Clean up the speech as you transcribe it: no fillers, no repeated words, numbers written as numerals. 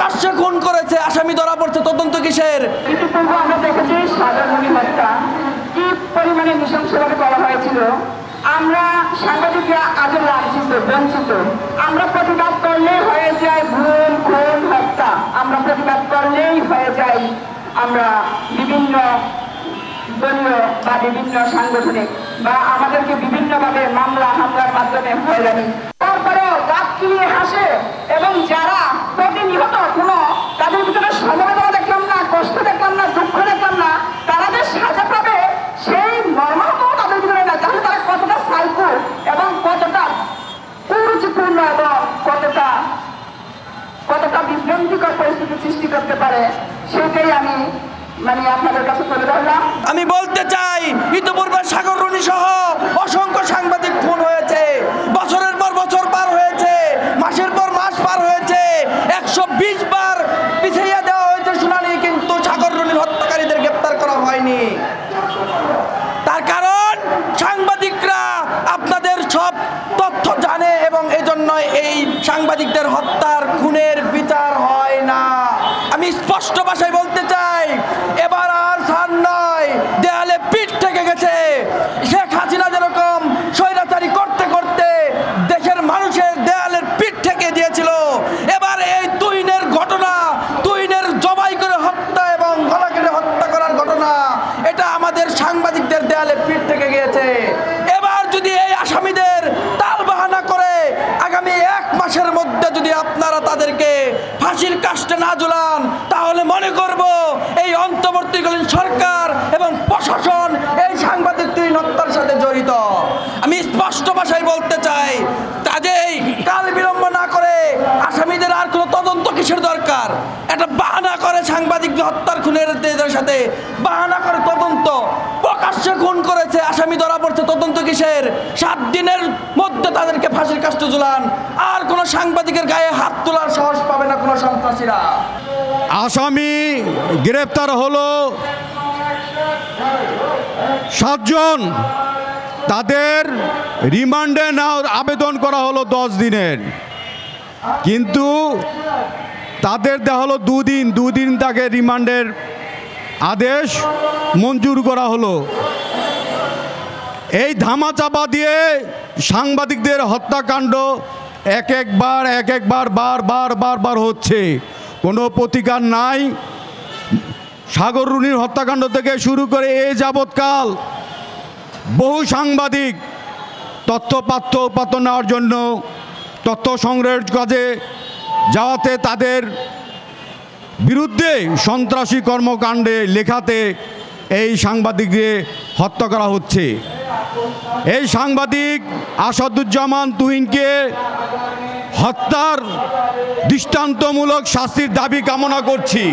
প্রকাশ্যে খুন করেছে, আসামি ধরা পড়ছে, তদন্ত কিসের? ইতিপূর্বে আমরা দেখেছি সাগররুনি হত্যা কি পরিমাণে নৃশংসভাবে করা হয়েছিল। আমরা সাংবাদিকরা আজও লাঞ্ছিত, বঞ্চিত। আমরা প্রতিবাদ করলেই হয়ে যায় গুম, খুন, হত্যা। আমরা প্রতিবাদ করলেই হয়ে যায় আমরা বিভিন্ন দলীয় বা বিভিন্ন সাংগঠনিক বা আমাদেরকে বিভিন্নভাবে মামলা হামলার মাধ্যমে হয়রানি। তারপরেও দাঁত কিলিয়ে হাসে এবং যারা প্রতিনিয়ত কোনো তাদের ভিতরে সমবেদনা দেখলাম না, কষ্ট দেখলাম না, দুঃখ দেখলাম না, তারা যে সাজা পাবে সেই মর্মাহত তাদের ভিতরে না। তাহলে তারা কতটা সাইকো এবং কতটা কুরুচিপূর্ণ এবং কতটা বিভ্রান্তিকর পরিস্থিতি সৃষ্টি করতে পারে সেটাই আমি আপনাদের কাছে তুলে ধরলাম। আমি বলতে চাই, ইতিপূর্বে সাগররুনি সহ অসংখ্য সাংবাদিক খুন হয়েছে, বছরের পর বছর পার হয়েছে, মাসের পর মাস পার হয়েছে, 120 বার পিছিয়ে দেওয়া হয়েছে শুনানি, কিন্তু সাগররুনির হত্যাকারীদের গ্রেপ্তার করা হয়নি। তার কারণ সাংবাদিকরা আপনাদের সব তথ্য জানে এবং এজন্য এই সাংবাদিকদের হত্যার খুনের বিচার হয় না। আমি স্পষ্ট ভাষায় বলতে চাই, এবার আর ছাড় নয়, দেয়ালে পিঠ থেকে গেছে। শেখ হাসিনা যেরকম স্বৈরাচারী করতে করতে দেশের মানুষের দেয়ালের পিঠ থেকে দিয়েছিল, এবার এই তুহিনের ঘটনা, তুহিনের জবাই করে হত্যা এবং গলা কেটে হত্যা করার ঘটনা, এটা আমাদের সাংবাদিকদের দেয়ালে পিঠ থেকে গিয়েছে। এবার যদি এই আসামিদের তাল বাহানা করে আগামী 1 মাসের মধ্যে যদি আপনারা তাদেরকে ফাঁসির কাস্টে না ঝুলান, তাহলে মনে করব এই অন্তর্বর্তীকালীন সরকার এবং প্রশাসন এই সাংবাদিক হত্যার সাথে জড়িত। আমি স্পষ্ট ভাষায় বলতে চাই, কাজেই কাল বিলম্ব না করে আসামিদের আর কোনো তদন্ত কিসের দরকার? একটা বাহানা করে সাংবাদিক হত্যার খুনের সাথে বাহানা করে তদন্ত, প্রকাশ্যে খুন করেছে, আসামি ধরা পড়ছে, তদন্ত কিসের? 7 দিনের মধ্যে তাদেরকে ফাঁসির কাস্টে ঝুলান, আর কোনো সাংবাদিকের গায়ে হাত তোলার সাহস পাবে না কোনো সন্ত্রাসীরা। আসামি গ্রেপ্তার হলো 7 জন, তাদের রিমান্ডে নেওয়ার আবেদন করা হলো 10 দিনের, কিন্তু তাদের দেওয়া হলো 2 দিন তাকে রিমান্ডের আদেশ মঞ্জুর করা হলো। এই ধামাচাপা দিয়ে সাংবাদিকদের হত্যাকাণ্ড এক একবার বার হচ্ছে, কোনো প্রতিকার নাই। সাগররুনির হত্যাকাণ্ড থেকে শুরু করে এ যাবৎকাল বহু সাংবাদিক তথ্য নেওয়ার জন্য, তথ্য সংগ্রহের কাজে যাওয়াতে তাদের বিরুদ্ধে সন্ত্রাসী কর্মকাণ্ডে লেখাতে এই সাংবাদিকদের হত্যা করা হচ্ছে। এই সাংবাদিক আসাদুজ্জামান তুহিনকে হত্যার দৃষ্টান্তমূলক শাস্তির দাবি কামনা করছি।